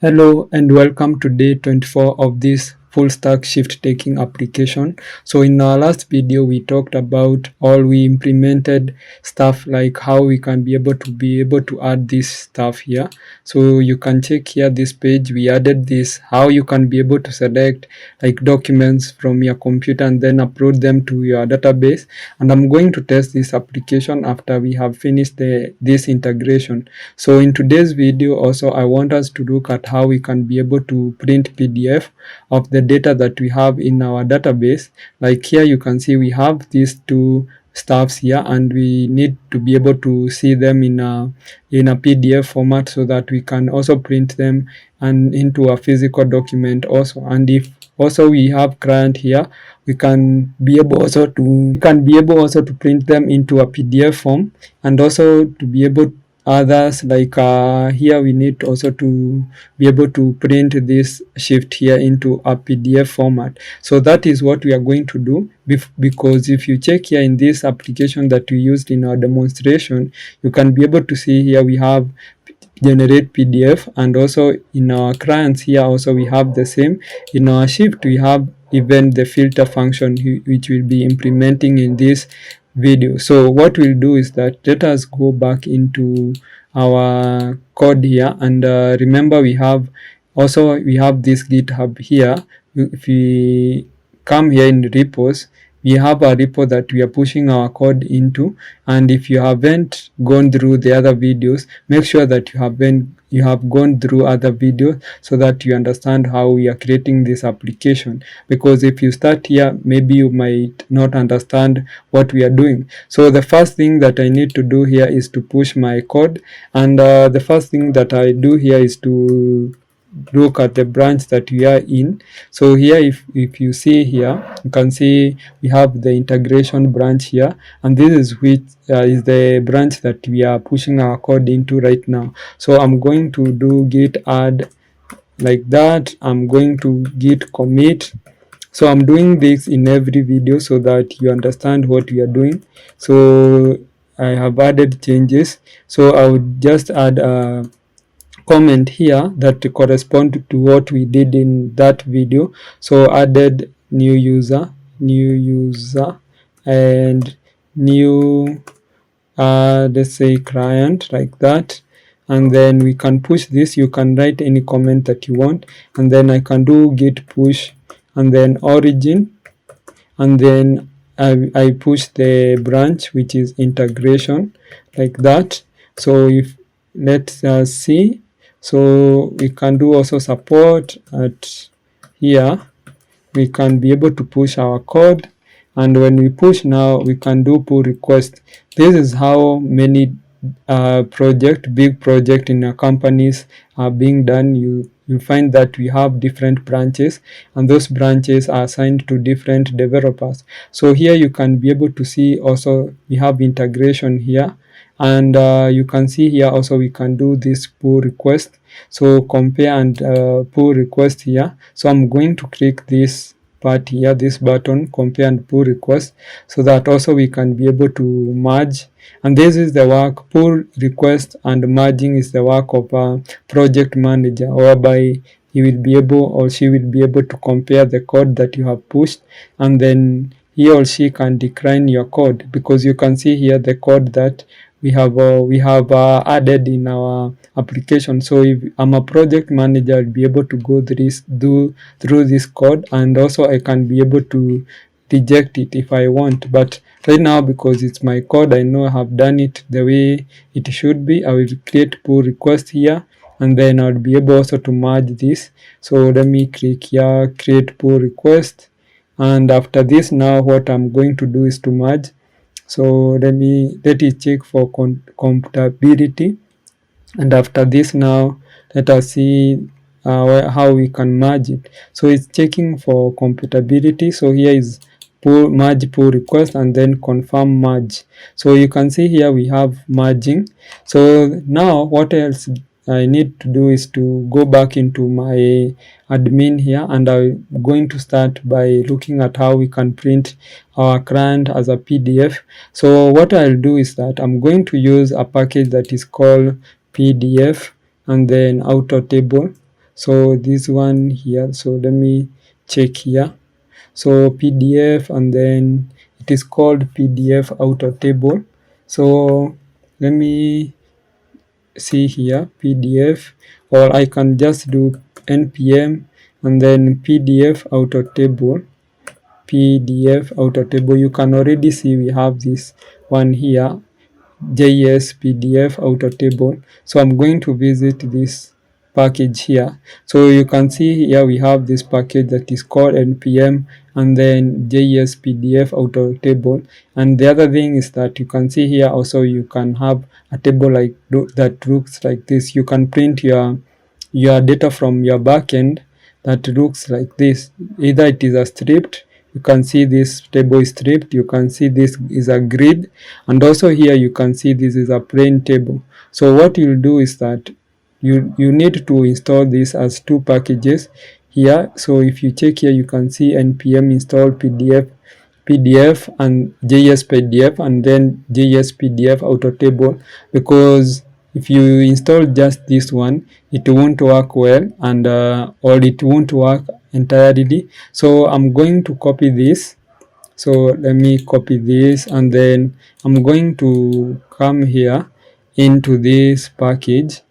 Hello and welcome to day 24 of this full stack shift taking application. So in our last video we talked about we implemented stuff like how we can be able to add this stuff here. So you can check here this page, we added this, how you can be able to select like documents from your computer and then upload them to your database. And I'm going to test this application after we have finished this integration. So in today's video also I want us to look at how we can be able to print PDF of the data that we have in our database. Like here you can see we have these two stuffs here and we need to be able to see them in a PDF format so that we can also print them and into a physical document also. And if also we have client here, we can be able also to print them into a PDF form, and also to be able others like here we need also to be able to print this shift here into a PDF format. So that is what we are going to do, because if you check here in this application that we used in our demonstration, you can be able to see here we have generate PDF, and also in our clients here also we have the same. In our shift we have even the filter function which we'll be implementing in this video. So what we'll do is that let us go back into our code here, and remember we have this GitHub here. If we come here in repos, we have a repo that we are pushing our code into, and if you haven't gone through the other videos, make sure that you have gone through other videos so that you understand how we are creating this application, because if you start here maybe you might not understand what we are doing. So the first thing that I need to do here is to push my code, and the first thing that I do here is to look at the branch that we are in. So here if you see here, you can see we have the integration branch here, and this is which is the branch that we are pushing our code into right now. So I'm going to do git add like that. I'm going to git commit. So I'm doing this in every video so that you understand what we are doing. So I have added changes, so I would just add a comment here that correspond to what we did in that video. So added new user and new let's say client, like that. And then we can push this. You can write any comment that you want, and then I can do git push and then origin, and then I push the branch which is integration, like that. So if let's see, so we can do also support at here. We can be able to push our code, and when we push now we can do pull request. This is how many big project in our companies are being done. You find that we have different branches, and those branches are assigned to different developers. So here you can be able to see also we have integration here, and you can see here also we can do this pull request. So compare and pull request here. So I'm going to click this part here, this button, compare and pull request, so that also we can be able to merge. And this is the work, pull request and merging is the work of a project manager, whereby he will be able or she will be able to compare the code that you have pushed, and then he or she can decline your code, because you can see here the code that we have added in our application. So if I'm a project manager, I'll be able to go through this code, and also I can be able to reject it if I want. But right now, because it's my code, I know I have done it the way it should be. I will create pull request here, and then I'll be able also to merge this. So let me click here, create pull request, and after this now what I'm going to do is to merge. So let it check for compatibility, and after this now let us see how we can merge it. So it's checking for compatibility. So here is merge pull request and then confirm merge. So you can see here we have merging. So now what else I need to do is to go back into my admin here, and I'm going to start by looking at how we can print our client as a PDF. So what I'll do is that I'm going to use a package that is called PDF and then auto table. So this one here, so let me check here. So PDF, and then it is called PDF outer table. So let me see here, PDF, or I can just do npm and then PDF outer table. PDF outer table, you can already see we have this one here, JS PDF outer table. So I'm going to visit this package here. So you can see here we have this package that is called npm and then JS PDF outer table. And the other thing is that you can see here also you can have a table like that looks like this. You can print your data from your backend that looks like this. Either it is a stripped, you can see this table is stripped, you can see this is a grid, and also here you can see this is a plain table. So what you'll do is that you need to install this as two packages here. So if you check here, you can see npm install PDF and JS PDF and then JS PDF outer table, because if you install just this one, it won't work well, and or it won't work entirely. So I'm going to copy this. So let me copy this, and then I'm going to come here into this package,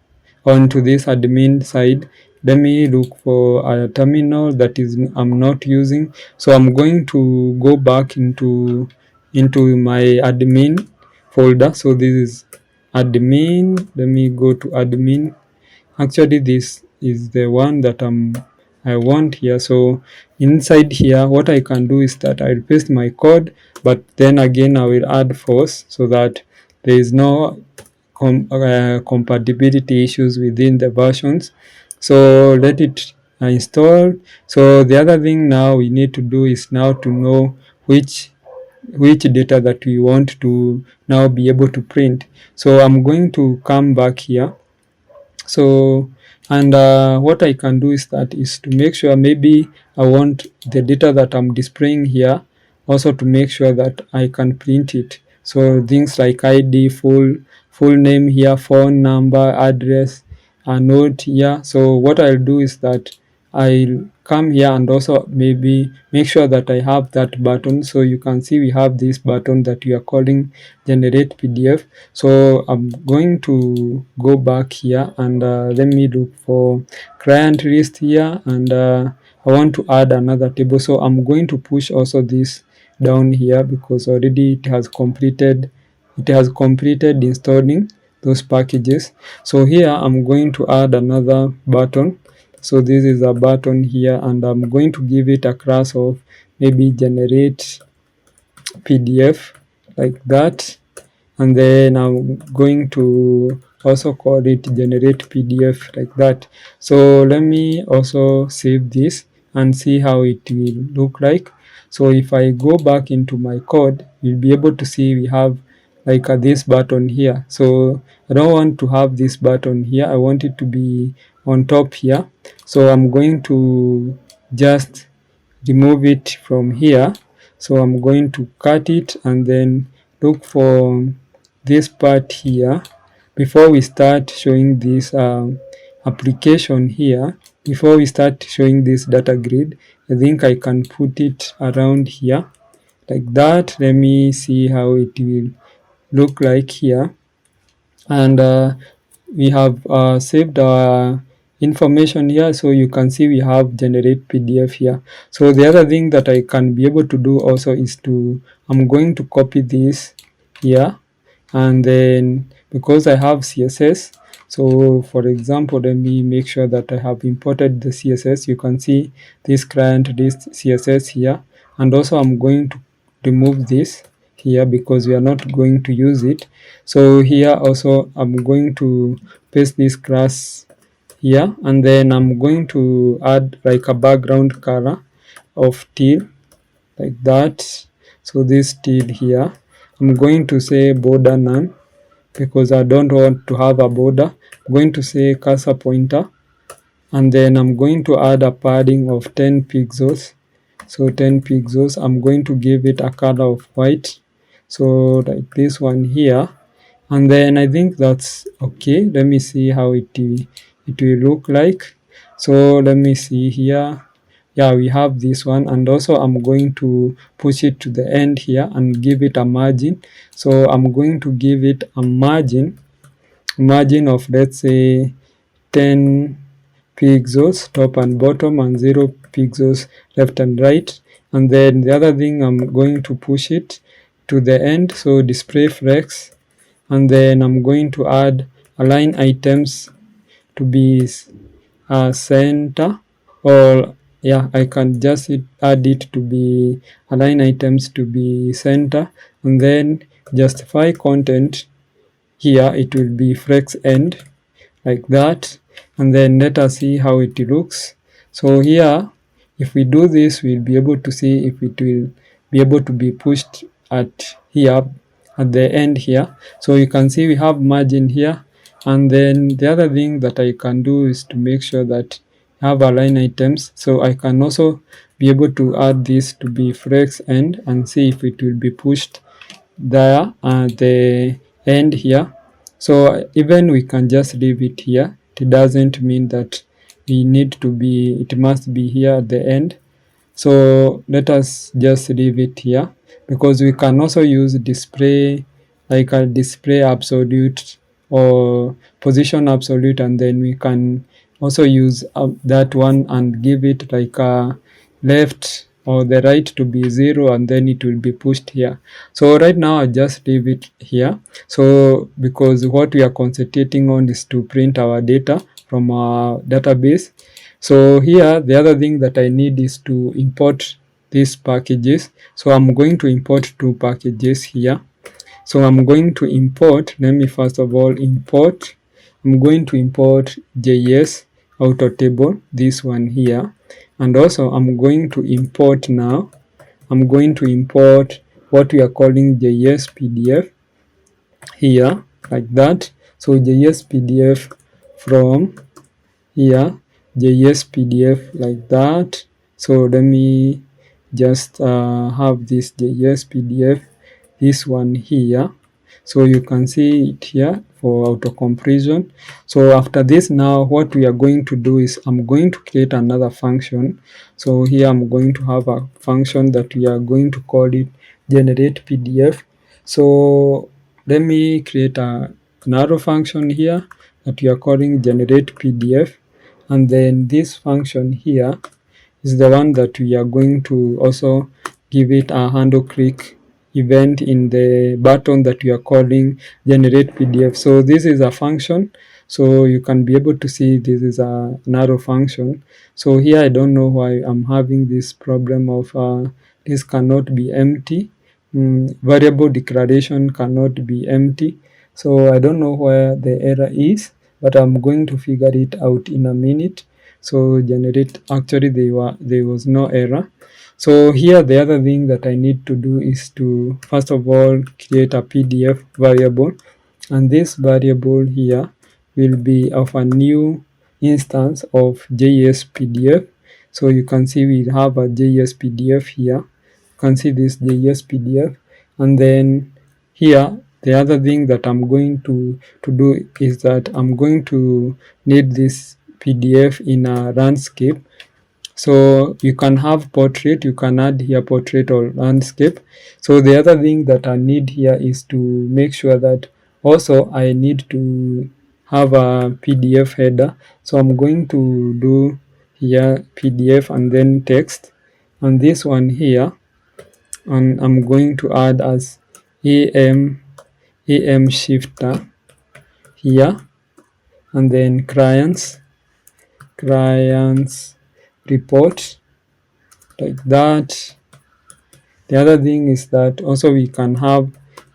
onto this admin side. Let me look for a terminal that is I'm not using. So I'm going to go back into my admin folder. So this is admin. Let me go to admin. Actually this is the one that I want here. So inside here, what I can do is that I'll paste my code, but then again I will add force so that there is no compatibility issues within the versions. So let it install. So the other thing now we need to do is now to know which data that we want to now be able to print. So I'm going to come back here. So and what I can do is to make sure, maybe I want the data that I'm displaying here also to make sure that I can print it. So things like ID, full name here, phone number, address, a note here. So what I'll do is that I'll come here and also maybe make sure that I have that button. So you can see we have this button that we are calling generate PDF. So I'm going to go back here and let me look for client list here, and I want to add another table. So I'm going to push also this down here because already it has completed installing those packages. So here I'm going to add another button. So this is a button here, and I'm going to give it a class of maybe generate PDF, like that. And then I'm going to also call it generate PDF, like that. So let me also save this and see how it will look like. So if I go back into my code, you'll be able to see we have like this button here. So I don't want to have this button here, I want it to be on top here. So I'm going to just remove it from here. So I'm going to cut it and then look for this part here. Before we start showing this application here, before we start showing this data grid, I think I can put it around here like that. Let me see how it will look like here. And we have saved our information here, so you can see we have generate PDF here. So the other thing that I can be able to do also is I'm going to copy this here, and then because I have CSS, so for example, let me make sure that I have imported the CSS. You can see this client list CSS here, and also I'm going to remove this here because we are not going to use it. So here also I'm going to paste this class here, and then I'm going to add like a background color of teal, like that. So this teal here, I'm going to say border none because I don't want to have a border. I'm going to say cursor pointer, and then I'm going to add a padding of 10 pixels. So 10 pixels, I'm going to give it a color of white, so like this one here. And then I think that's okay. Let me see how it will look like. So let me see here. Yeah, we have this one, and also I'm going to push it to the end here and give it a margin. So I'm going to give it a margin of, let's say, 10 pixels top and bottom and 0 pixels left and right. And then the other thing, I'm going to push it to the end, so display flex, and then I'm going to add align items to be center, or yeah, I can just add it to be align items to be center, and then justify content. Here it will be flex end, like that, and then let us see how it looks. So here, if we do this, we'll be able to see if it will be able to be pushed at here at the end here. So you can see we have margin here, and then the other thing that I can do is to make sure that I have align items. So I can also be able to add this to be flex end and see if it will be pushed there at the end here. So even we can just leave it here. It doesn't mean that we need to be, it must be here at the end. So let us just leave it here, because we can also use display, like a display absolute or position absolute, and then we can also use that one and give it like a left or the right to be 0, and then it will be pushed here. So right now I just leave it here. So because what we are concentrating on is to print our data from our database. So here the other thing that I need is to import these packages. So I'm going to import 2 packages here. So I'm going to import, let me first of all import, I'm going to import JS auto table, this one here. And also I'm going to import now, I'm going to import what we are calling JS PDF here, like that. So JS PDF from here, JS PDF like that. So let me just have this JS PDF, this one here. So you can see it here for auto completion. So after this, now what we are going to do is I'm going to create another function. So here I'm going to have a function that we are going to call it generate PDF. So let me create another function here that we are calling generate PDF, and then this function here is the one that we are going to also give it a handle click event in the button that we are calling generate PDF. So this is a function, so you can be able to see this is a narrow function. So here I don't know why I'm having this problem of this cannot be empty. Variable declaration cannot be empty. So I don't know where the error is, but I'm going to figure it out in a minute. So generate, actually there was no error. So here the other thing that I need to do is to first of all create a PDF variable, and this variable here will be of a new instance of JS PDF. So you can see we have a JS PDF here. You can see this JS PDF, and then here the other thing that I'm going to do is that I'm going to need this PDF in a landscape. So you can have portrait, you can add here portrait or landscape. So the other thing that I need here is to make sure that also I need to have a PDF header. So I'm going to do here PDF and then text, and this one here, and I'm going to add as AM shifter here, and then clients report, like that. The other thing is that also we can have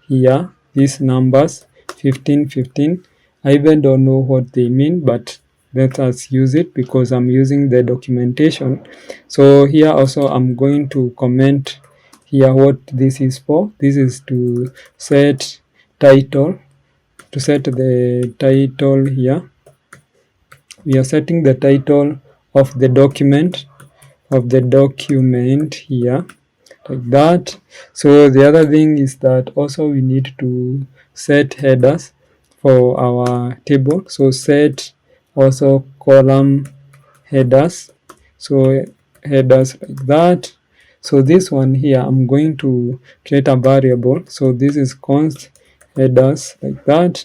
here these numbers 15 15. I even don't know what they mean, but let us use it because I'm using the documentation. So here also I'm going to comment here what this is for. This is to set title, to set the title here. We are setting the title of the document here, like that. So the other thing is that also we need to set headers for our table. So set also column headers. So headers like that. So this one here, I'm going to create a variable. So this is const headers like that.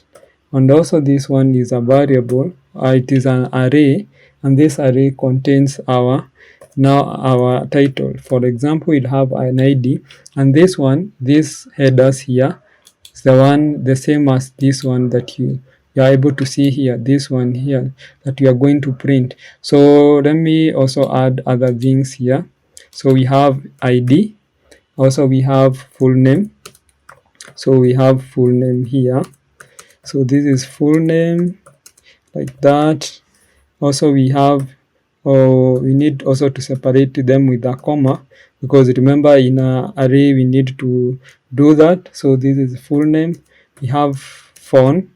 And also this one is a variable. It is an array, and this array contains our title. For example, we'll have an ID, and this one, this headers here, is the same as this one that you are able to see here, this one here that we are going to print. So let me also add other things here. So we have ID, also we have full name. So we have full name here. So this is full name like that. Also we have, we need also to separate them with a comma, because remember in an array we need to do that. So this is full name. We have phone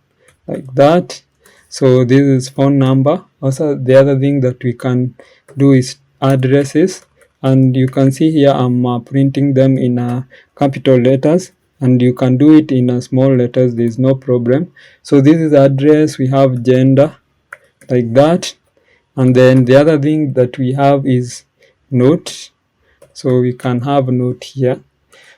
like that. So this is phone number. Also the other thing that we can do is addresses, and you can see here I'm printing them in capital letters, and you can do it in small letters, there is no problem. So this is address. We have gender like that. And then the other thing that we have is note. So we can have note here.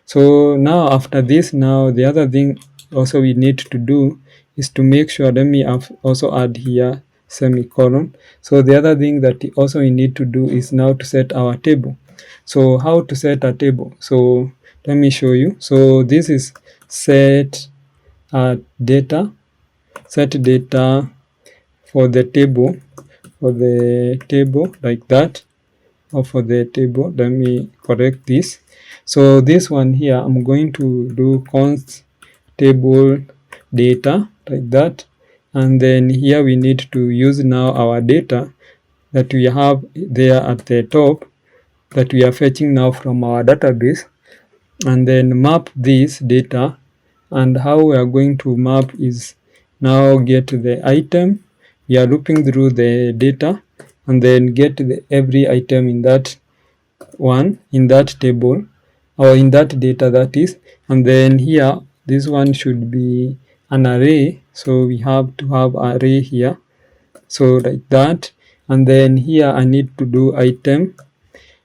So now after this, now the other thing also we need to do is to make sure, let me also add here semicolon. So the other thing that also we need to do is now to set our table. So how to set a table? So let me show you. So this is set data, set data for the table, like that, or for the table. Let me correct this. So this one here, I'm going to do const table data like that, and then here we need to use now our data that we have there at the top that we are fetching now from our database, and then map this data. And how we are going to map is now get the item. We are looping through the data and then get every item in that one, in that table, or in that data, that is. And then here this one should be an array, so we have to have array here, so like that. And then here I need to do item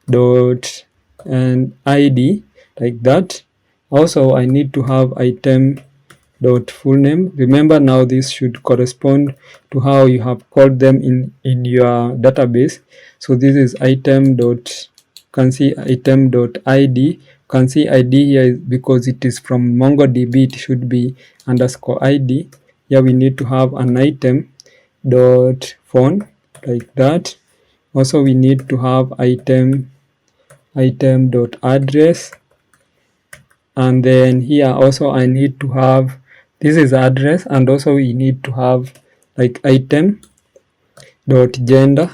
dot and id like that. Also I need to have item dot full name. Remember now this should correspond to how you have called them in your database. So this is item dot, can see item dot id. Can see id here because it is from MongoDB, it should be underscore id. Here we need to have an item dot phone like that. Also we need to have item dot address, and then here also I need to have, this is address, and also we need to have like item dot gender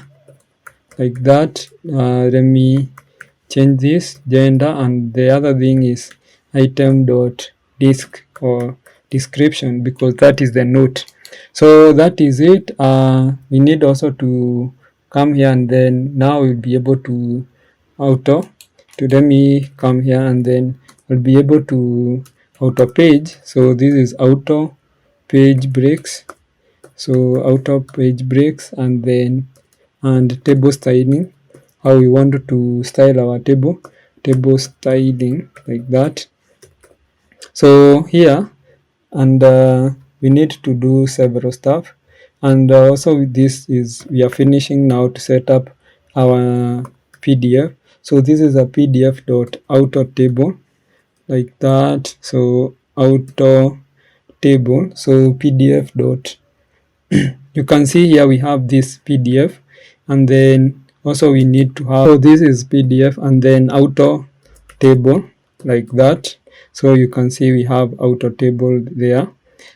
like that. Let me change this gender, and the other thing is item dot disk or description, because that is the note. So that is it. We need also to come here, and then now we'll be able to let me come here, and then I'll be able to auto page. So this is auto page breaks. So auto page breaks, and then table styling, how we want to style our table styling like that. So here, and we need to do several stuff, and also this is, we are finishing now to set up our PDF. So this is a PDF dot auto table like that. So auto table, so PDF dot, you can see here we have this PDF, and then also we need to have, so this is PDF and then auto table like that. So you can see we have auto table there.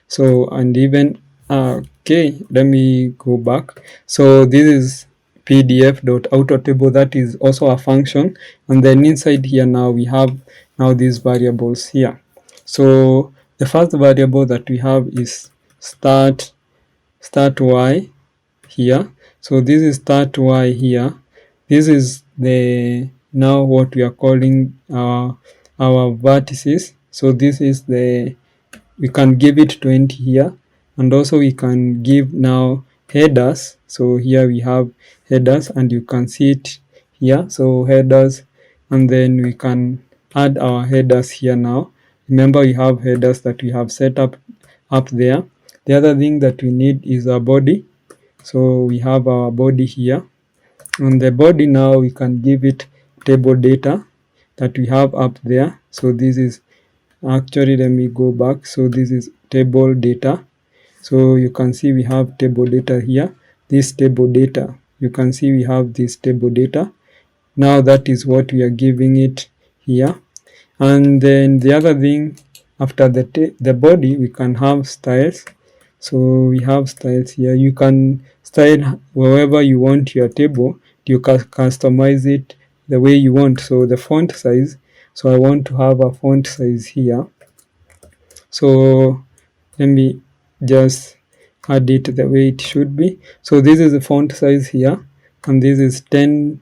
So, and even okay, let me go back. So this is PDF dot auto table, that is also a function, and then inside here now we have now these variables here. So the first variable that we have is start y here. So this is start y here. This is the, now what we are calling our vertices. So this is the, we can give it 20 here, and also we can give now headers. So here we have headers, and you can see it here. So headers, and then we can add our headers here now. Remember, we have headers that we have set up there. The other thing that we need is a body. So we have our body here. On the body now, we can give it table data that we have up there. So this is actually, let me go back. So this is table data. So you can see we have table data here. This table data, you can see we have this table data. Now that is what we are giving it here. And then the other thing, after the body, we can have styles. So we have styles here. You can style wherever you want your table. You can customize it the way you want. So the font size, so I want to have a font size here. So let me just add it the way it should be. So this is the font size here, and this is 10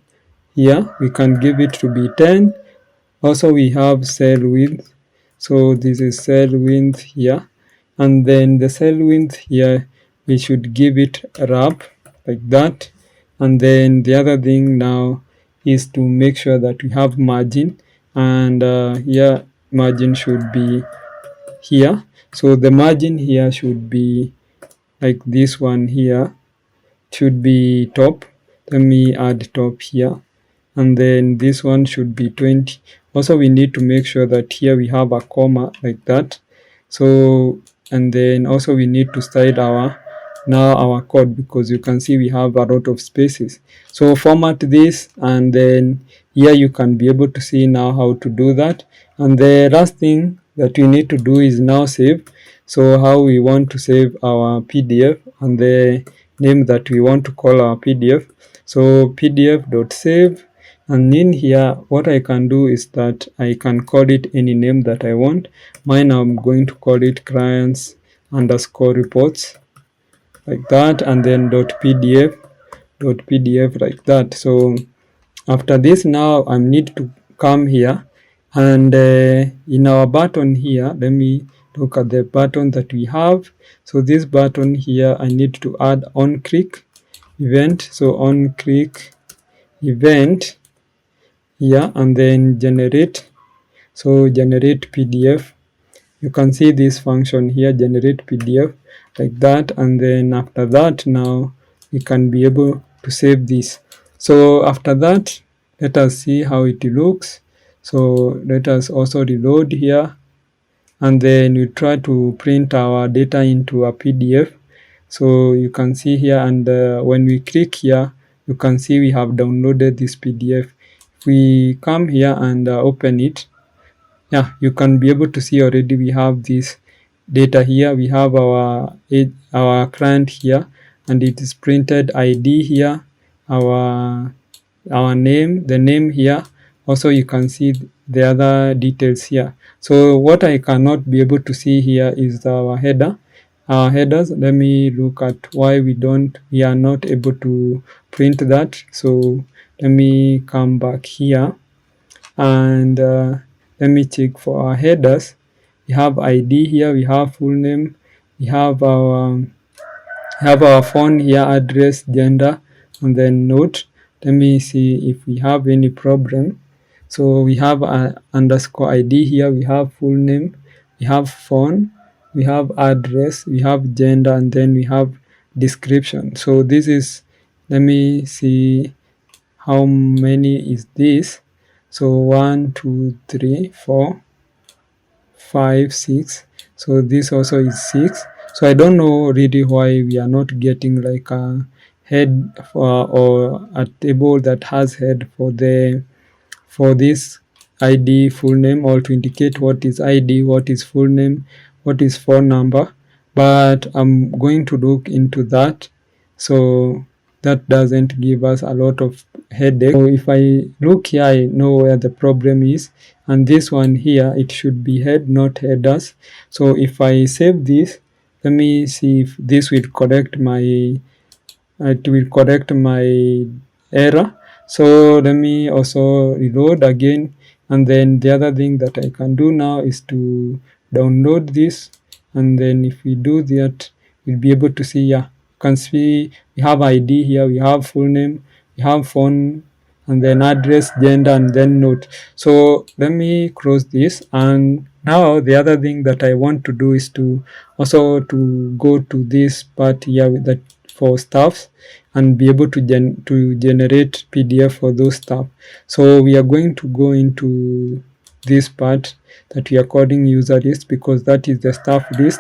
here. We can give it to be 10. Also we have cell width. So this is cell width here, and then the cell width here, we should give it a wrap like that. And then the other thing now is to make sure that we have margin, and here margin should be here. So the margin here should be like this one here, should be top. Let me add top here, and then this one should be 20. Also we need to make sure that here we have a comma like that. So, and then also we need to style our code, because you can see we have a lot of spaces. So format this, and then here you can be able to see now how to do that. And the last thing that we need to do is now save. So how we want to save our PDF, and the name that we want to call our PDF. So pdf.save, and in here what I can do is that I can call it any name that I want. Mine, I'm going to call it clients underscore reports like that, and then .pdf like that. So after this, now I need to come here, and in our button here, let me look at the button that we have. So this button here, I need to add on click event. So on click event here, and then generate. So generate PDF. You can see this function here, generate PDF like that. And then after that, now we can be able to save this. So after that, let us see how it looks. So let us also reload here, and then we try to print our data into a PDF. So you can see here, and when we click here, you can see we have downloaded this PDF. If we come here and open it, yeah, you can be able to see already we have this data here. We have our client here, and it is printed ID here, our name, the name here. Also you can see the other details here. So what I cannot be able to see here is our headers. Let me look at why we are not able to print that. So let me come back here, and let me check for our headers. We have ID here, we have full name, we have our phone here, address, gender, and then note. Let me see if we have any problem. So we have a underscore ID here, we have full name, we have phone, we have address, we have gender, and then we have description. So this is, let me see how many is this. So 1, 2, 3, 4, 5, 6. So this also is 6. So I don't know really why we are not getting like a head or a table that has head for this ID, full name, or to indicate what is ID, what is full name, what is phone number. But I'm going to look into that. So that doesn't give us a lot of headache. So if I look here, I know where the problem is, and this one here, it should be head, not headers. So if I save this, let me see if this will correct my error. So let me also reload again, and then the other thing that I can do now is to download this, and then if we do that, we'll be able to see, yeah, you can see we have ID here, we have full name, we have phone, and then address, gender, and then note. So let me close this. And now the other thing that I want to do is to also to go to this part here with that for staffs and be able to generate PDF for those stuff. So we are going to go into this part that we are calling user list, because that is the staff list.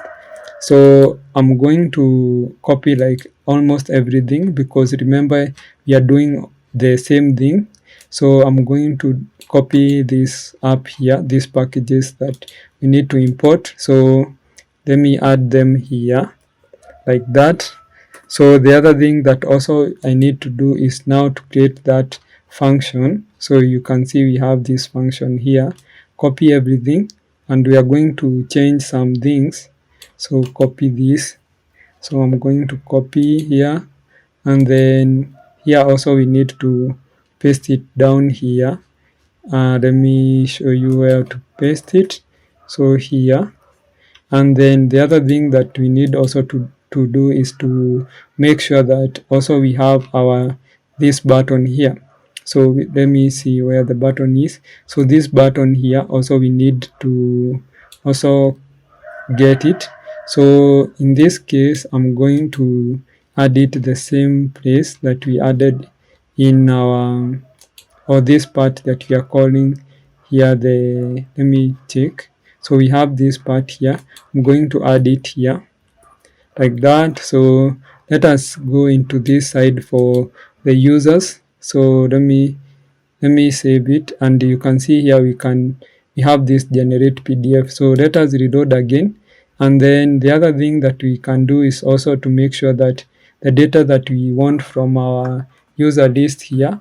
So I'm going to copy like almost everything, because remember we are doing the same thing. So I'm going to copy this up here, these packages that we need to import. So let me add them here like that. So the other thing that also I need to do is now to create that function. So you can see we have this function here, copy everything, and we are going to change some things. So copy this. So I'm going to copy here, and then here also we need to paste it down here. Let me show you where to paste it. So here, and then the other thing that we need also to do is to make sure that also we have our this button here. So let me see where the button is. So this button here also we need to also get it. So in this case I'm going to add it the same place that we added in our, or this part that we are calling here the, let me check. So we have this part here. I'm going to add it here like that. So let us go into this side for the users. So let me save it, and you can see here we have this generate PDF. So let us reload again. And then the other thing that we can do is also to make sure that the data that we want from our user list here,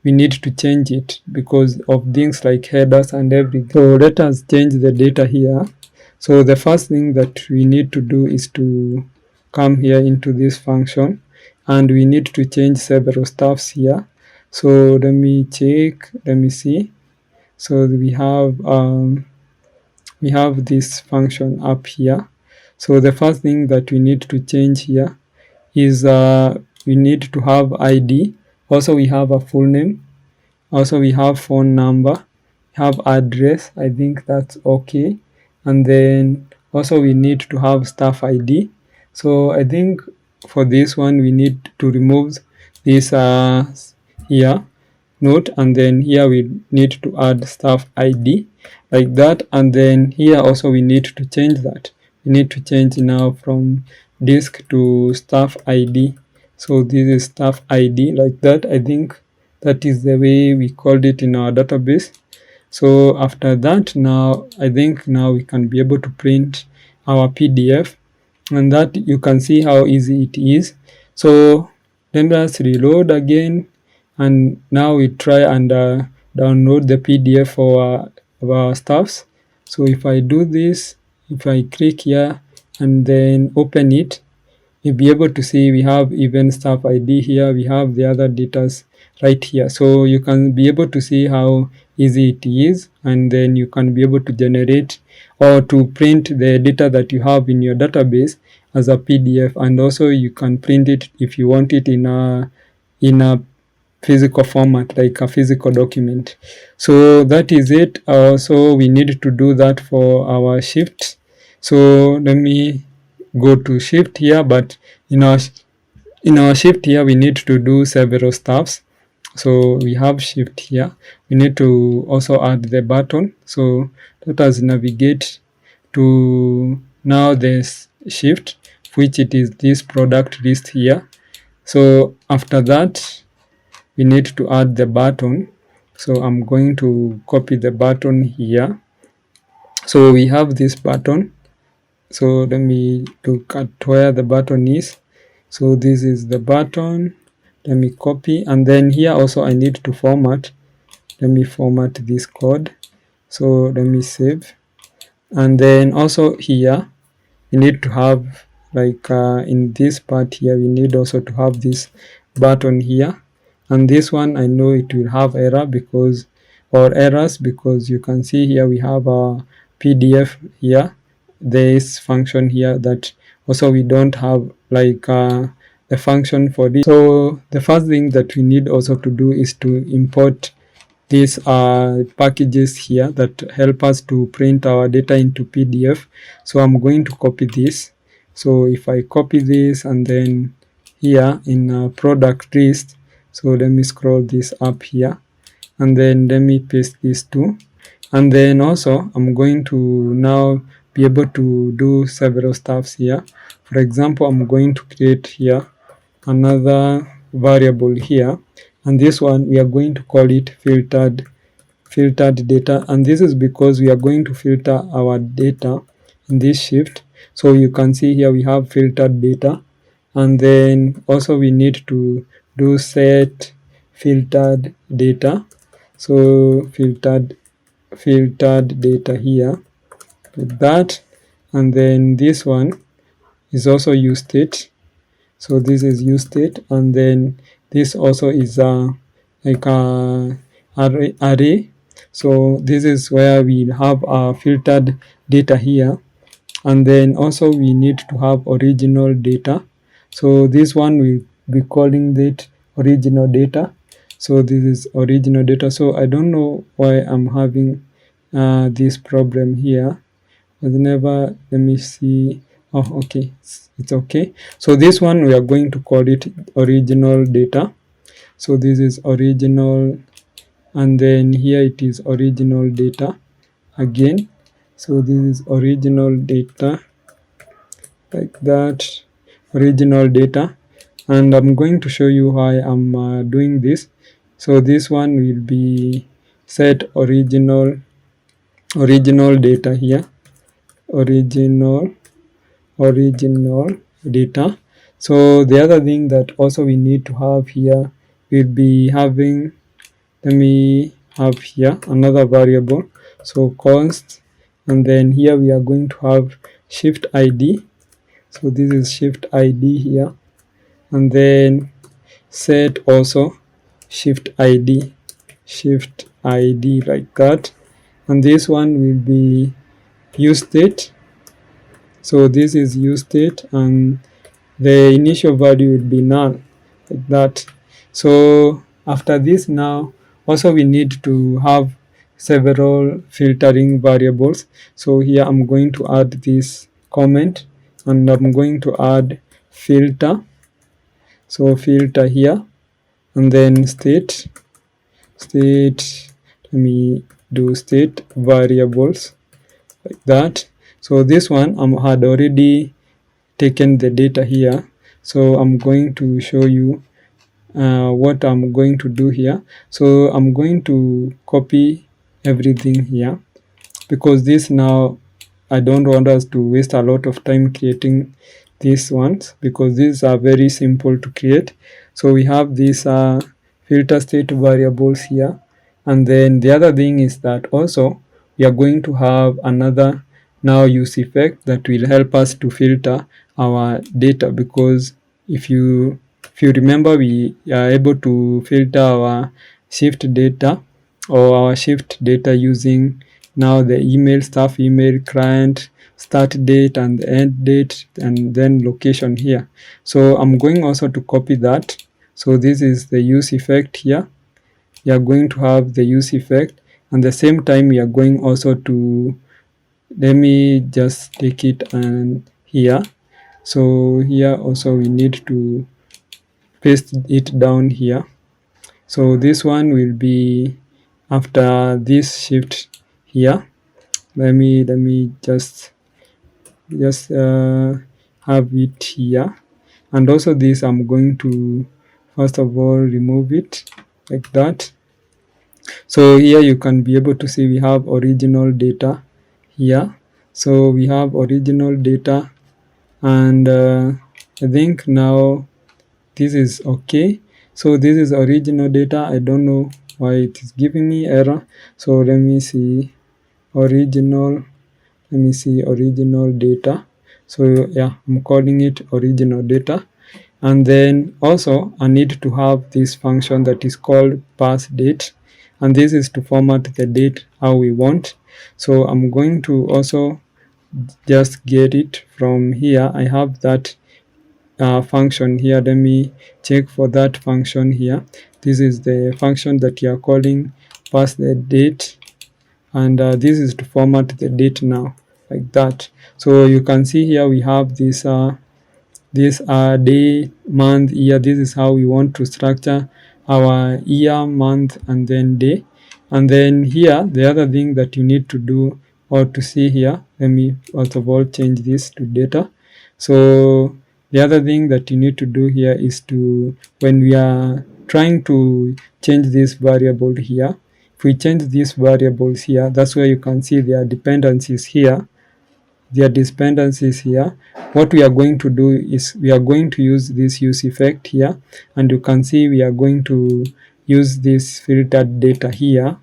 we need to change it because of things like headers and everything. So let us change the data here. So the first thing that we need to do is to come here into this function, and we need to change several stuffs here. So let me check, let me see. So we have this function up here. So the first thing that we need to change here is we need to have ID. Also we have a full name. Also we have phone number, have address, I think that's okay. And then also we need to have staff ID. So I think for this one we need to remove this here note, and then here we need to add staff ID like that. And then here also we need to change that. We need to change now from disk to staff ID. So this is staff ID like that. I think that is the way we called it in our database. So after that, now I think now we can be able to print our PDF, and that you can see how easy it is. So let us reload again, and now we try and download the PDF for our stuffs. So if I do this, if I click here and then open it, you'll be able to see we have even staff ID here, we have the other data right here. So you can be able to see how easy it is, and then you can be able to generate or to print the data that you have in your database as a PDF, and also you can print it if you want it in a physical format, like a physical document. So that is it. So we need to do that for our shift. So let me go to shift here, but in our shift here we need to do several stuffs. So we have shift here. We need to also add the button. So let us navigate to now this shift, which it is this product list here. So after that we need to add the button. So I'm going to copy the button here. So we have this button. So let me look at where the button is. So this is the button. Let me copy, and then here also I need to format. Let me format this code. So let me save, and then also here we need to have like in this part here we need also to have this button here. And this one I know it will have errors because you can see here we have a PDF here, this function here that also we don't have like the function for this. So the first thing that we need also to do is to import these packages here that help us to print our data into PDF. So I'm going to copy this. So if I copy this and then here in product list, so let me scroll this up here and then let me paste these two. And then also I'm going to now be able to do several stuffs here. For example, I'm going to create here another variable here, and this one we are going to call it filtered data, and this is because we are going to filter our data in this shift. So you can see here we have filtered data, and then also we need to do set filtered data. So filtered data here like that, and then this one is also use state. So this is use state, and then this also is like a array. So this is where we have our filtered data here, and then also we need to have original data. So this one will be calling it original data. So this is original data. So I don't know why I'm having this problem here. Whenever, let me see. Oh, okay, it's okay. So this one we are going to call it original data. So this is original, and then here it is original data again. So this is original data like that, original data, and I'm going to show you how I'm doing this. So this one will be set original data here, original data. So the other thing that also we need to have here will be having, let me have here another variable, so const, and then here we are going to have shift ID. So this is shift ID here, and then set also shift ID like that, and this one will be use state. So this is use state, and the initial value will be null like that. So after this, now also we need to have several filtering variables. So here I'm going to add this comment, and I'm going to add filter. So filter here, and then state, let me do state variables like that. So this one I had already taken the data here, so I'm going to show you what I'm going to do here. So I'm going to copy everything here, because this now I don't want us to waste a lot of time creating these ones, because these are very simple to create. So we have these filter state variables here, and then the other thing is that also we are going to have another now use effect that will help us to filter our data, because if you remember, we are able to filter our shift data or our shift data using now the email, staff email, client, start date and the end date, and then location here. So I'm going also to copy that. So this is the use effect here. We are going to have the use effect, and the same time we are going also to, let me just take it and here. So here also we need to paste it down here. So this one will be after this shift here. Let me just have it here, and also this I'm going to first of all remove it like that. So here you can be able to see we have original data here. So we have original data, and I think now this is okay. So this is original data. I don't know why it is giving me error. So let me see original data. So yeah, I'm calling it original data. And then also I need to have this function that is called pass date, and this is to format the date how we want. So I'm going to also just get it from here. I have that function here. Let me check for that function here. This is the function that you are calling pass the date, and this is to format the date now, like that. So you can see here we have this day, month, year. This is how we want to structure our year, month, and then day. And then here, the other thing that you need to do or to see here, let me first of all change this to data. So the other thing that you need to do here is to, when we are trying to change this variable here, if we change these variables here, that's where you can see their dependencies here. Their dependencies here. What we are going to do is we are going to use this use effect here, and you can see we are going to use this filtered data here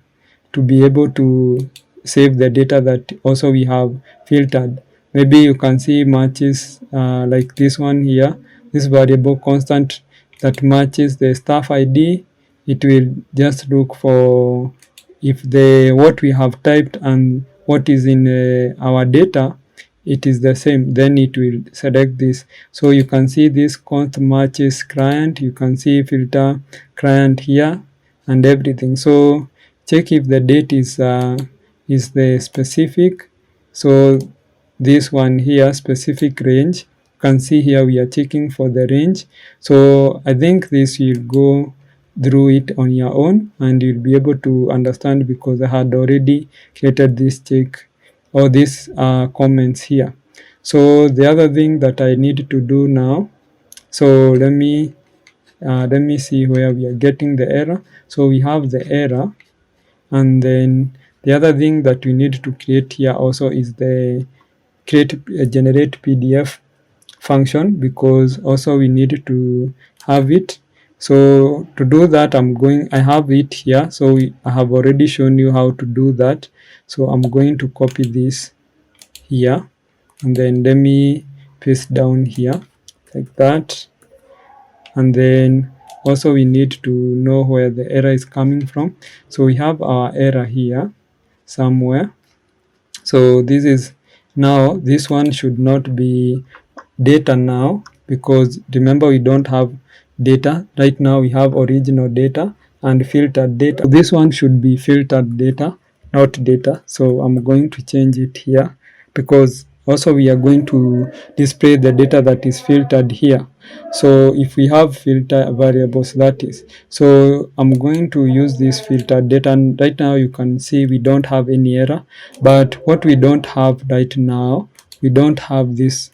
to be able to save the data that also we have filtered. Maybe you can see matches like this one here, this variable constant that matches the staff ID. It will just look for if the what we have typed and what is in our data, it is the same, then it will select this. So you can see this const matches client, you can see filter client here and everything. So check if the date is the specific. So this one here, specific range, you can see here we are checking for the range. So I think this will go through it on your own and you'll be able to understand, because I had already created this check or these comments here. So the other thing that I need to do now, so let me see where we are getting the error. So we have the error, and then the other thing that we need to create here also is the generate PDF function, because also we need to have it. So to do that, I have it here. So I have already shown you how to do that. So I'm going to copy this here, and then let me paste down here like that. And then also we need to know where the error is coming from. So we have our error here somewhere. So this is now, this one should not be data now, because remember we don't have data right now. We have original data and filtered data. This one should be filtered data, not data. So I'm going to change it here, because also we are going to display the data that is filtered here. So if we have filter variables, that is, so I'm going to use this filtered data, and right now you can see we don't have any error. But what we don't have right now, we don't have these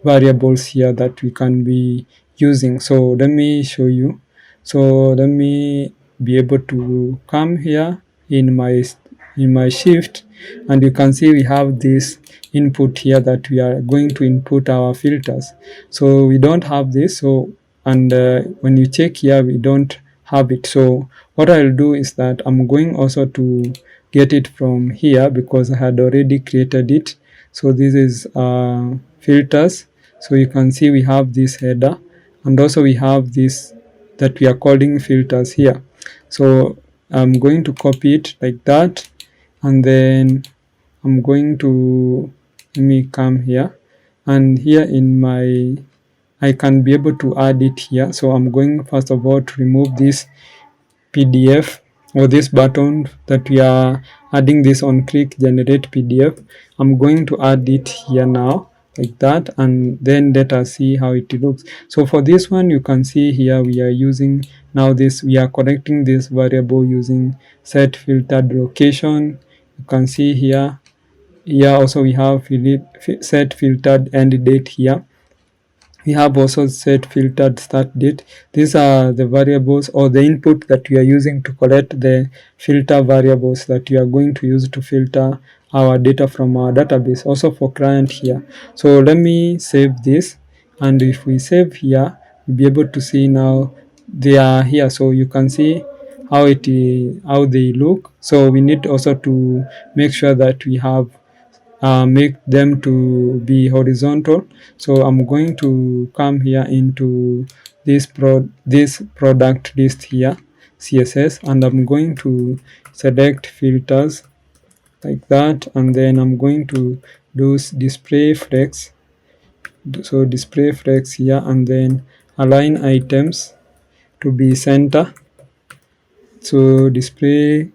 variables here that we can be using. So let me show you. So let me be able to come here in my shift, and you can see we have this input here that we are going to input our filters. So we don't have this. So, and when you check here, we don't have it. So what I'll do is that I'm going also to get it from here, because I had already created it. So this is filters. So you can see we have this header, and also we have this that we are calling filters here. So I'm going to copy it like that, and then I'm going to, let me come here, and here in my, I can be able to add it here. So I'm going first of all to remove this PDF or this button that we are adding this on click generate PDF. I'm going to add it here now like that, and then let us see how it looks. So for this one, you can see here we are using now this, we are connecting this variable using set filtered location. You can see here also we have set filtered end date here. We have also set filtered start date. These are the variables or the input that we are using to collect the filter variables that we are going to use to filter our data from our database, also for client here. So let me save this, and if we save here, we'll be able to see now they are here. So you can see how how they look. So we need also to make sure that we have make them to be horizontal. So I'm going to come here into this product list here, CSS, and I'm going to select filters like that, and then I'm going to do display flex so display flex here, and then align items to be center. So display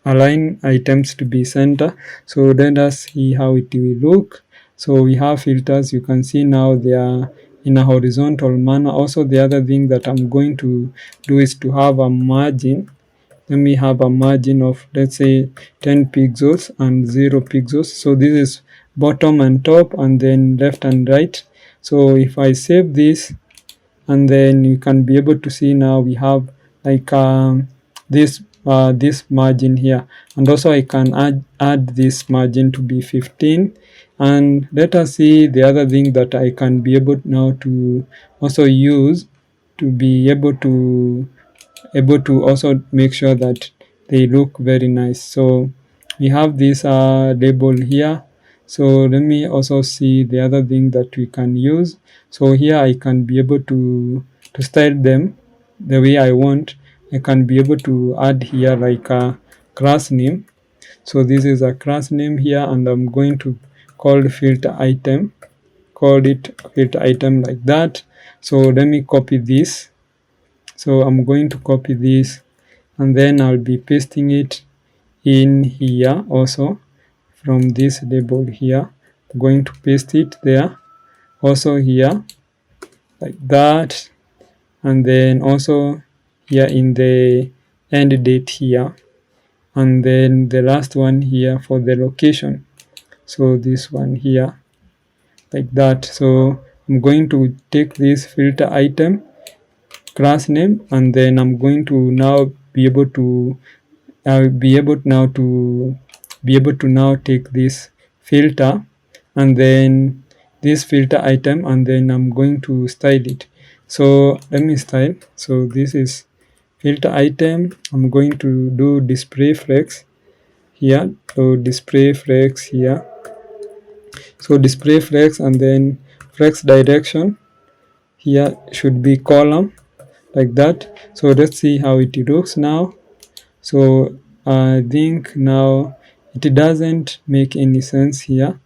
align items to be center. So let us see how it will look. So we have filters. You can see now they are in a horizontal manner. Also, the other thing that I'm going to do is to have a margin. Let me have a margin of, let's say, 10 pixels and 0 pixels. So this is bottom and top, and then left and right. So if I save this, and then you can be able to see now we have like this margin here, and also I can add this margin to be 15. And let us see the other thing that I can be able now to also use to be able to also make sure that they look very nice. So we have this label here. So let me also see the other thing that we can use. So here I can be able to style them the way I want. I can be able to add here like a class name. So this is a class name here, and I'm going to call filter item, call it filter item like that. So let me copy this. So I'm going to copy this, and then I'll be pasting it in here also from this label here. I'm going to paste it there, also here like that, and then also here in the end date here, and then the last one here for the location. So this one here like that. So I'm going to take this filter item class name, and then I'm going to now be able to now take this filter, and then this filter item, and then I'm going to style it. So let me style. So this is filter item. I'm going to do display flex here. So display flex here. So display flex, and then flex direction here should be column like that. So let's see how it looks now. So I think now it doesn't make any sense here.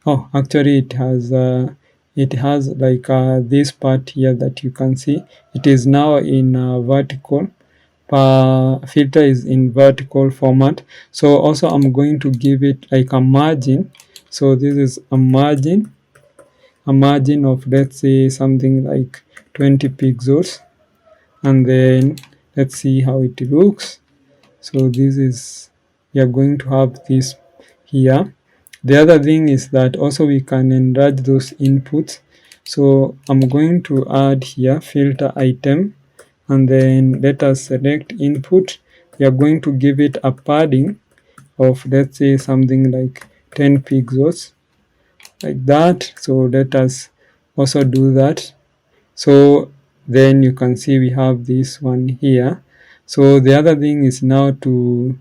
Oh, actually it has like this part here that you can see. It is now in vertical. Filter is in vertical format. So also I'm going to give it like a margin. So this is a margin of, let's say, something like 20 pixels, and then let's see how it looks. So this is, we are going to have this here. The other thing is that also we can enlarge those inputs. So I'm going to add here filter item, and then let us select input. We are going to give it a padding of, let's say, something like 10 pixels like that. So let us also do that. So then you can see we have this one here. So the other thing is now to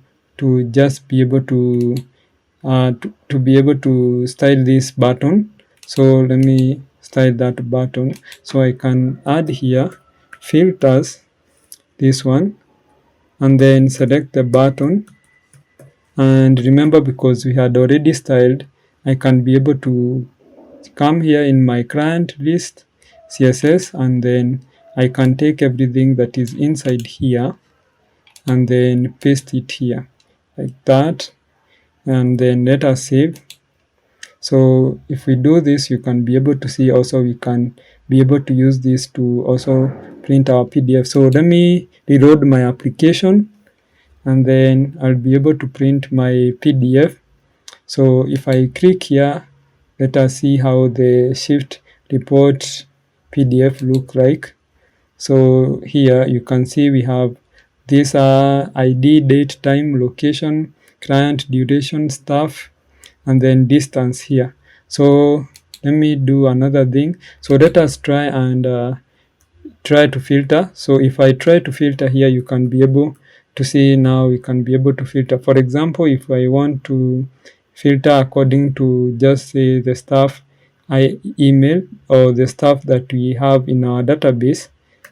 just be able to be able to style this button. So let me style that button. So I can add here filters, this one, and then select the button. And remember, because we had already styled, I can be able to come here in my client list CSS, and then I can take everything that is inside here and then paste it here like that, and then let us save. So if we do this, you can be able to see also we can be able to use this to also print our PDF. So let me reload my application, and then I'll be able to print my PDF. So if I click here, let us see how the shift report PDF look like. So here you can see we have these are ID, date, time, location, client, duration, staff, and then distance here. So let me do another thing. So let us try and try to filter. So if I try to filter here, you can be able to see now we can be able to filter. For example, if I want to filter according to just say the staff email or the stuff that we have in our database,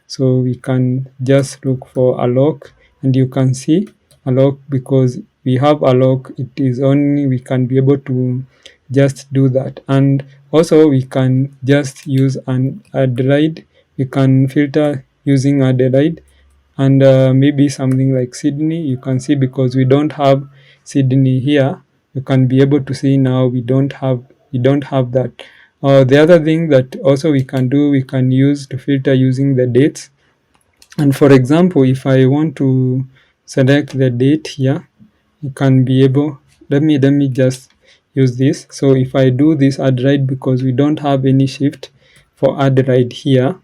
so we can just look for alloc, and you can see alloc because we have a lock, it is only we can be able to just do that. And also we can just use an Adelaide, we can filter using Adelaide, and maybe something like Sydney. You can see because we don't have Sydney here, you can be able to see now we don't have that. The other thing that also we can do, we can use to filter using the dates. And for example, if I want to select the date here, you can be able, let me just use this. So if I do this add write, because we don't have any shift for add write here,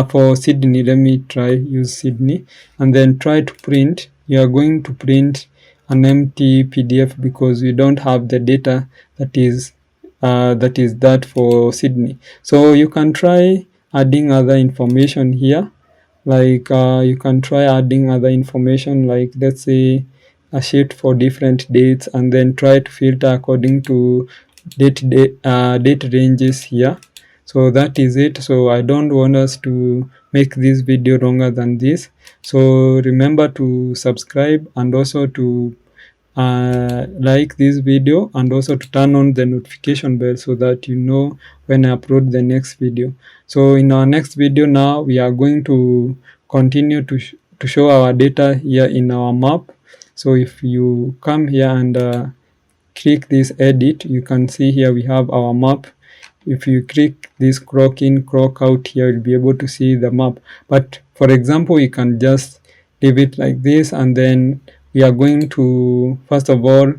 for Sydney, let me try use Sydney, and then try to print. You are going to print an empty PDF because we don't have the data that is that for Sydney. So you can try adding other information here, like you can try adding other information, like let's say a sheet for different dates, and then try to filter according to date ranges here. So that is it. So I don't want us to make this video longer than this, so remember to subscribe and also to like this video, and also to turn on the notification bell so that you know when I upload the next video. So in our next video now, we are going to continue to show our data here in our map. So if you come here and click this edit, you can see here we have our map. If you click this clock in, clock out here, you'll be able to see the map. But for example, you can just leave it like this, and then we are going to, first of all,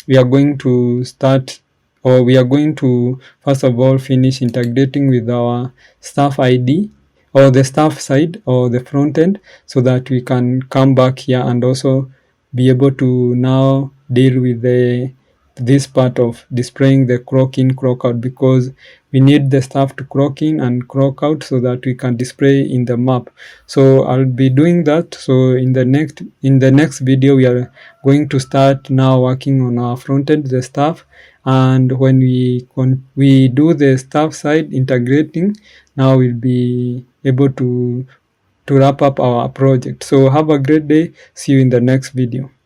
we are going to start, or we are going to first of all finish integrating with our staff ID, or the staff side, or the front end, so that we can come back here and also be able to now deal with this part of displaying the clock in, clock out, because we need the stuff to clock in and clock out so that we can display in the map. So I'll be doing that. So in the next video, we are going to start now working on our front end, the stuff. And when we do the stuff side integrating, now we'll be able to wrap up our project. So have a great day. See you in the next video.